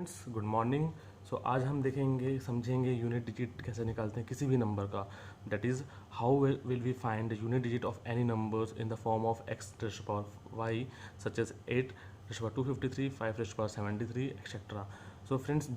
Friends, good morning. सो आज हम देखेंगे समझेंगे यूनिट डिजिट कैसे निकालते हैं किसी भी नंबर का। That is how will we find the unit digit of any numbers in the form of x raise to power y such as 8 raise to power 253, 5 raise to power 73 etcetera. So friends,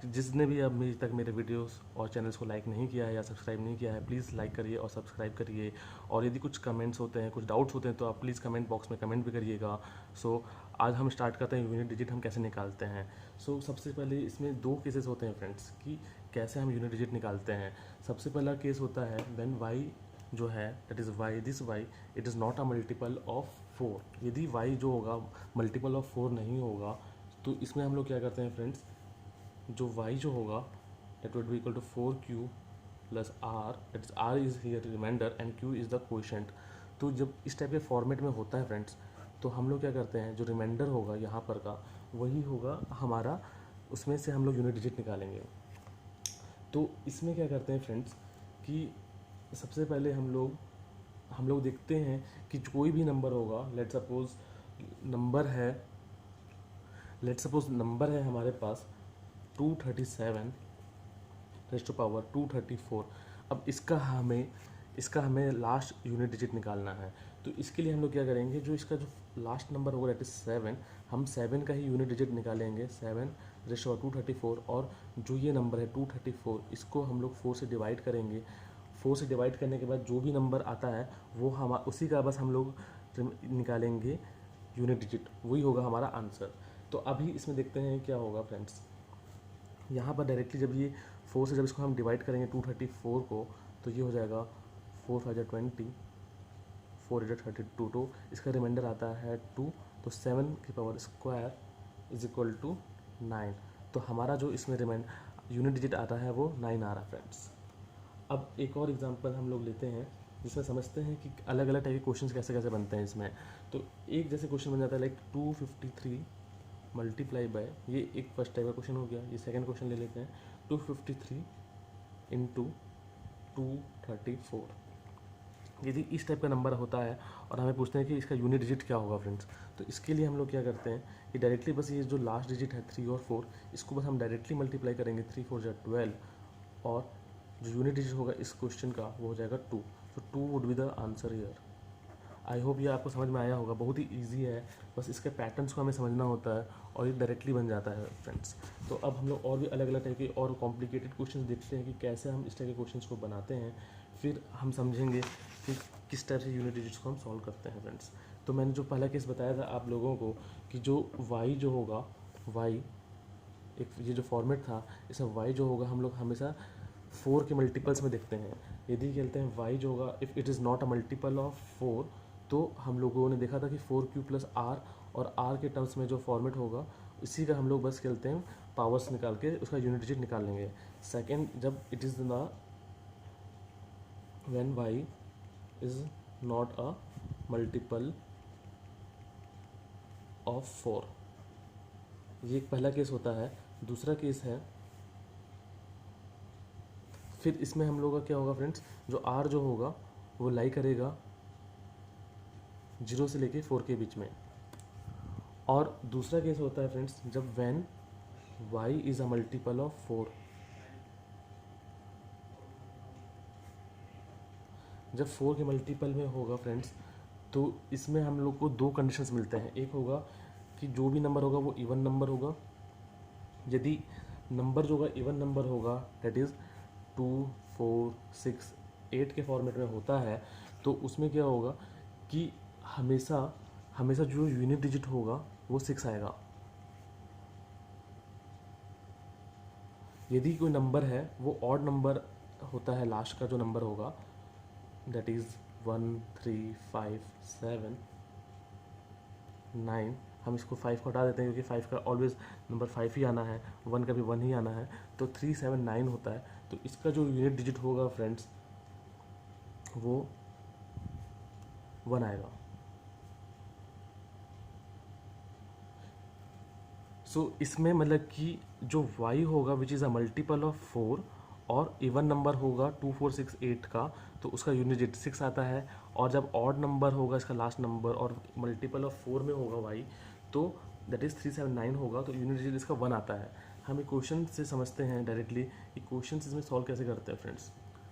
जिसने भी अभी तक मेरे videos और channels को like नहीं किया है या सब्सक्राइब नहीं किया है, प्लीज़ लाइक करिए और सब्सक्राइब करिए। और यदि कुछ कमेंट्स होते हैं, कुछ डाउट्स होते हैं, तो आप प्लीज़ कमेंट बॉक्स में कमेंट भी करिएगा। सो आज हम स्टार्ट करते हैं यूनिट डिजिट हम कैसे निकालते हैं। सो सबसे पहले इसमें दो केसेस होते हैं फ्रेंड्स कि कैसे हम यूनिट डिजिट निकालते हैं। सबसे पहला केस होता है व्हेन वाई जो है that is why, this why it is not a multiple of 4। यदि वाई जो होगा मल्टीपल ऑफ 4 नहीं होगा तो इसमें हम लोग क्या करते हैं फ्रेंड्स, जो y जो होगा that would be equal to 4q plus r, that is r is here reminder and q is the quotient। तो जब इस टाइप के फॉर्मेट में होता है फ्रेंड्स, तो हम लोग क्या करते हैं, जो रिमाइंडर होगा यहाँ पर का वही होगा हमारा, उसमें से हम लोग यूनिट डिजिट निकालेंगे। तो इसमें क्या करते हैं फ्रेंड्स कि सबसे पहले हम लोग देखते हैं कि कोई भी नंबर होगा, लेट्स सपोज नंबर है हमारे पास 237 रेज़ टू पावर 234। अब इसका हमें लास्ट यूनिट डिजिट निकालना है। तो इसके लिए हम लोग क्या करेंगे, जो इसका जो लास्ट नंबर होगा दैट इज़ 7, हम 7 का ही यूनिट डिजिट निकालेंगे, 7 रेज़ टू पावर 234। और जो ये नंबर है 234, इसको हम लोग 4 से डिवाइड करेंगे। 4 से डिवाइड करने के बाद जो भी नंबर आता है वो हम उसी का बस हम लोग निकालेंगे यूनिट डिजिट, वही होगा हमारा आंसर। तो अभी इसमें देखते हैं क्या होगा फ्रेंड्स। यहाँ पर डायरेक्टली जब ये 4 से जब इसको हम डिवाइड करेंगे 234 को, तो ये हो जाएगा 4 5 20, 4 8 32। तो इसका रिमाइंडर आता है 2, तो 7 की power square is equal to 9। तो हमारा जो इसमें यूनिट डिजिट आता है वो 9 आ रहा है फ्रेंड्स। अब एक और एग्जांपल हम लोग लेते हैं जिसमें समझते हैं कि अलग अलग टाइप के क्वेश्चंस कैसे कैसे बनते हैं इसमें। तो एक जैसे क्वेश्चन बन जाता है लाइक 253 मल्टीप्लाई बाय, ये एक फर्स्ट टाइप का क्वेश्चन हो गया। ये सेकंड क्वेश्चन ले लेते हैं, 253 इंटू 234। यदि इस टाइप का नंबर होता है और हमें पूछते हैं कि इसका यूनिट डिजिट क्या होगा फ्रेंड्स, तो इसके लिए हम लोग क्या करते हैं कि डायरेक्टली बस ये जो लास्ट डिजिट है 3 और 4, इसको बस हम डायरेक्टली मल्टीप्लाई करेंगे, 3 4 12, और जो यूनिट डिजिट होगा इस क्वेश्चन का वो हो जाएगा 2। तो 2 would be the answer here. I hope ये आपको समझ में आया होगा, बहुत ही ईजी है, बस इसके पैटर्न्स को हमें समझना होता है और ये डायरेक्टली बन जाता है फ्रेंड्स। तो अब हम लोग और भी अलग अलग टाइप के और कॉम्प्लिकेटेड क्वेश्चंस देखते हैं कि कैसे हम इस टाइप के क्वेश्चंस को बनाते हैं, फिर हम समझेंगे कि किस टाइप से यूनिट डिजिट्स को हम सॉल्व करते हैं फ्रेंड्स। तो मैंने जो पहला केस बताया था आप लोगों को कि जो वाई जो होगा, वाई एक ये जो फॉर्मेट था, इसमें वाई जो होगा हम लोग हमेशा 4 के मल्टीपल्स में देखते हैं। यदि कहते हैं वाई जो होगा if it is not a multiple of 4, तो हम लोगों ने देखा था कि 4q प्लस r, और r के टर्म्स में जो फॉर्मेट होगा इसी का हम लोग बस खेलते हैं, पावर्स निकाल के उसका यूनिट डिजिट निकाल लेंगे। सेकेंड, जब it is the when y is not a multiple of 4, ये एक पहला केस होता है। दूसरा केस है, फिर इसमें हम लोग का क्या होगा फ्रेंड्स, जो r जो होगा वो लाई करेगा 0 से लेके 4 के बीच में। और दूसरा केस होता है फ्रेंड्स जब when y is a multiple of 4, जब 4 के मल्टीपल में होगा फ्रेंड्स, तो इसमें हम लोग को दो कंडीशंस मिलते हैं। एक होगा कि जो भी नंबर होगा वो इवन नंबर होगा। यदि नंबर जो होगा इवन नंबर होगा दैट इज़ 2 4 6 8 के फॉर्मेट में होता है, तो उसमें क्या होगा कि हमेशा जो यूनिट डिजिट होगा वो 6 आएगा। यदि कोई नंबर है वो ऑड नंबर होता है, लास्ट का जो नंबर होगा दैट इज़ 1 3 5 7 9, हम इसको 5 को हटा देते हैं क्योंकि 5 का ऑलवेज नंबर 5 ही आना है, 1 का भी 1 ही आना है, तो 3 7 9 होता है। तो इसका जो यूनिट डिजिट होगा फ्रेंड्स वो 1 आएगा। सो इसमें मतलब कि जो y होगा which is a multiple of 4 और इवन नंबर होगा 2 4 6 8 का, तो उसका यूनिट डिजिट 6 आता है। और जब ऑड नंबर होगा इसका लास्ट नंबर और मल्टीपल ऑफ 4 में होगा y, तो दैट इज़ 379 होगा, तो यूनिट डिजिट इसका 1 आता है। हम एक क्वेश्चन से समझते हैं डायरेक्टली कि क्वेश्चन इसमें सॉल्व कैसे करते हैं फ्रेंड्स।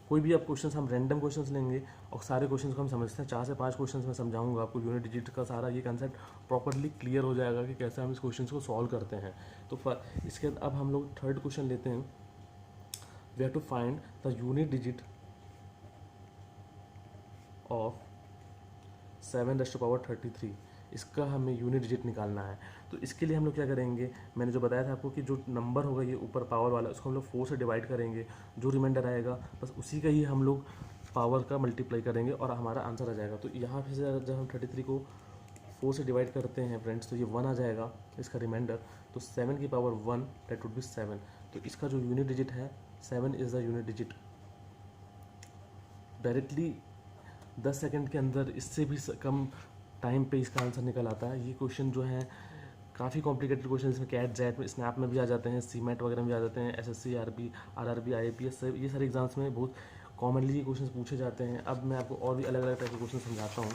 कोई भी आप क्वेश्चन, हम रैंडम क्वेश्चन लेंगे और सारे क्वेश्चन को हम समझते हैं। 4 से 5 क्वेश्चन में समझाऊंगा आपको यूनिट डिजिट का सारा ये कंसेप्ट प्रॉपरली क्लियर हो जाएगा कि कैसे हम इस क्वेश्चन को सॉल्व करते हैं। तो इसके बाद अब हम लोग थर्ड क्वेश्चन लेते हैं। We have to find the unit digit of 7⁻³ इसका हमें यूनिट डिजिट निकालना है। तो इसके लिए हम लोग क्या करेंगे, मैंने जो बताया था आपको कि जो नंबर होगा ये ऊपर पावर वाला, उसको हम लोग 4 से डिवाइड करेंगे, जो रिमाइंडर आएगा बस उसी का ही हम लोग पावर का मल्टीप्लाई करेंगे और हमारा आंसर आ जाएगा। तो यहाँ पे से जब हम 33 को 4 से डिवाइड करते हैं फ्रेंड्स, तो ये 1 आ जाएगा इसका रिमाइंडर। तो 7 की पावर 1 दैट वुड बी 7। तो इसका जो यूनिट डिजिट है 7 is the unit digit. Directly 10 second के अंदर इससे भी कम टाइम पे इसका आंसर निकल आता है। ये क्वेश्चन जो है काफ़ी कॉम्प्लिकेटेड क्वेश्चन, इसमें कैट जैट में स्नैप में भी आ जाते हैं, सीमेट वगैरह में भी आ जाते हैं, एसएससी आरआरबी आईएपीएस ये सारे एग्जाम्स में बहुत कॉमनली ये क्वेश्चन पूछे जाते हैं। अब मैं आपको और भी अलग अलग टाइप के क्वेश्चन समझाता हूँ।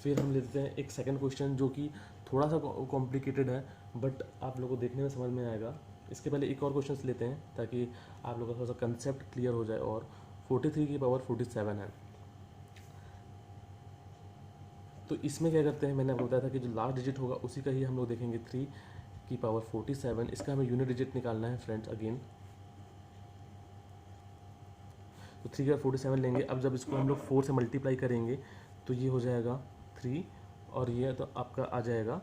फिर हम लेते हैं एक सेकंड क्वेश्चन जो कि थोड़ा सा कॉम्प्लिकेटेड है, बट आप लोगों को देखने में समझ में आएगा। इसके पहले एक और क्वेश्चन लेते हैं ताकि आप लोगों का थोड़ा सा कंसेप्ट क्लियर हो जाए। और 43 की पावर 47 है। तो इसमें क्या करते हैं, मैंने आपको बताया था कि जो लास्ट डिजिट होगा उसी का ही हम लोग देखेंगे। 3 की पावर 47, इसका हमें यूनिट डिजिट निकालना है फ्रेंड्स अगेन। तो 3 का 47 लेंगे। अब जब इसको हम लोग 4 से मल्टीप्लाई करेंगे तो ये हो जाएगा 3 और ये तो आपका आ जाएगा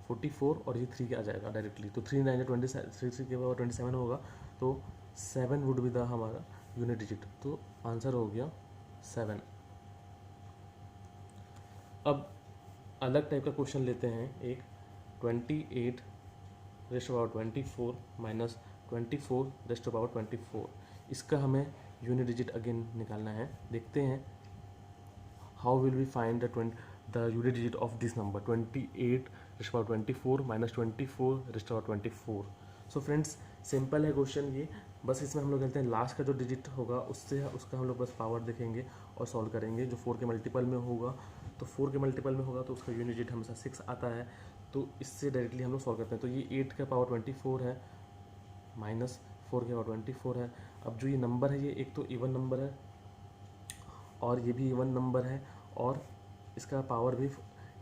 44 और ये 3 का आ जाएगा डायरेक्टली। तो 3 9 27, 3 के पावर 27 होगा, तो 7 वुड बी द हमारा यूनिट डिजिट। तो आंसर हो गया 7। अब अलग टाइप का क्वेश्चन लेते हैं एक। 28⁻24 माइनस 24⁻24 इसका हमें यूनिट डिजिट अगेन निकालना है। देखते हैं how will we find the unit digit of this number 28⁻24 minus 24⁻24। So friends simple है क्वेश्चन ये, बस इसमें हम लोग कहते हैं लास्ट का जो डिजिट होगा उससे उसका हम लोग बस पावर देखेंगे और सॉल्व करेंगे। जो 4 के मल्टीपल में होगा, तो 4 के मल्टीपल में होगा तो उसका यूनिट डिजिट हमेशा 6 आता है। तो इससे डायरेक्टली हम लोग सॉल्व करते हैं। तो ये 8 का पावर 24 है माइनस 4 के पावर 24 है। अब जो ये नंबर है ये एक तो इवन नंबर है और ये भी इवन नंबर है और इसका पावर भी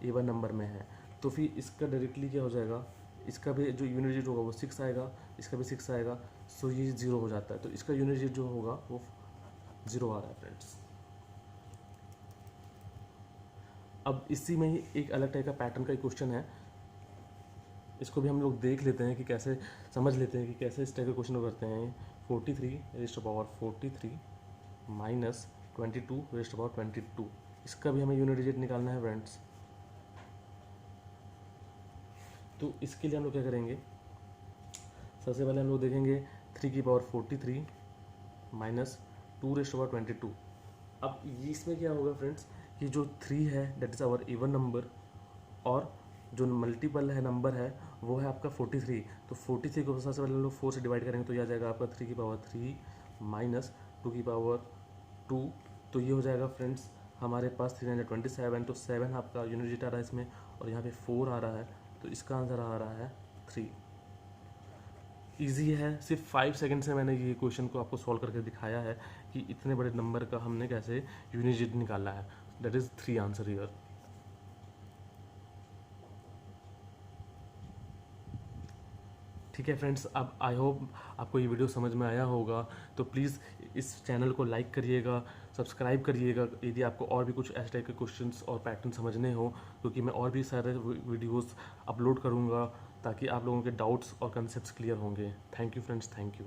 इवन नंबर में है। तो फिर इसका डायरेक्टली क्या हो जाएगा, इसका भी जो यूनिट डिजिट होगा वो 6 आएगा, इसका भी 6 आएगा। सो ये 0 हो जाता है। तो इसका यूनिट डिजिट जो होगा वो 0 आ रहा है फ्रेंड्स। अब इसी में ही एक अलग टाइप का पैटर्न का एक क्वेश्चन है, इसको भी हम लोग देख लेते हैं कि कैसे समझ लेते हैं कि कैसे इस टाइप के क्वेश्चन को करते हैं। 43⁻43 माइनस 22⁻22 इसका भी हमें यूनिट डिजिट निकालना है फ्रेंड्स। तो इसके लिए हम लोग क्या करेंगे, सबसे पहले हम लोग देखेंगे 3 की पावर 43 माइनस 2⁻22। अब ये इसमें क्या होगा फ्रेंड्स कि जो 3 है that is our even number और जो मल्टीपल है नंबर है वो है आपका 43। तो 43 को सबसे पहले हम लोग 4 से डिवाइड करेंगे तो यह आ जाएगा आपका 3 की पावर 3 माइनस 2 की पावर 2। तो ये हो जाएगा फ्रेंड्स हमारे पास 327। तो 7 आपका यूनिट डिजिट आ रहा है इसमें और यहाँ पे 4 आ रहा है। तो इसका आंसर आ रहा है 3। ईजी है, सिर्फ 5 सेकंड से मैंने ये क्वेश्चन को आपको सॉल्व करके दिखाया है कि इतने बड़े नंबर का हमने कैसे यूनिट डिजिट निकाला है। That is 3 answer here. ठीक है फ्रेंड्स, अब आई होप आपको ये वीडियो समझ में आया होगा। तो प्लीज़ इस चैनल को लाइक करिएगा, सब्सक्राइब करिएगा यदि आपको और भी कुछ ऐसे टाइप के क्वेश्चंस और पैटर्न समझने हो, क्योंकि मैं और भी सारे वीडियोस अपलोड करूँगा ताकि आप लोगों के डाउट्स और कंसेप्ट्स क्लियर होंगे। Thank you friends, thank you.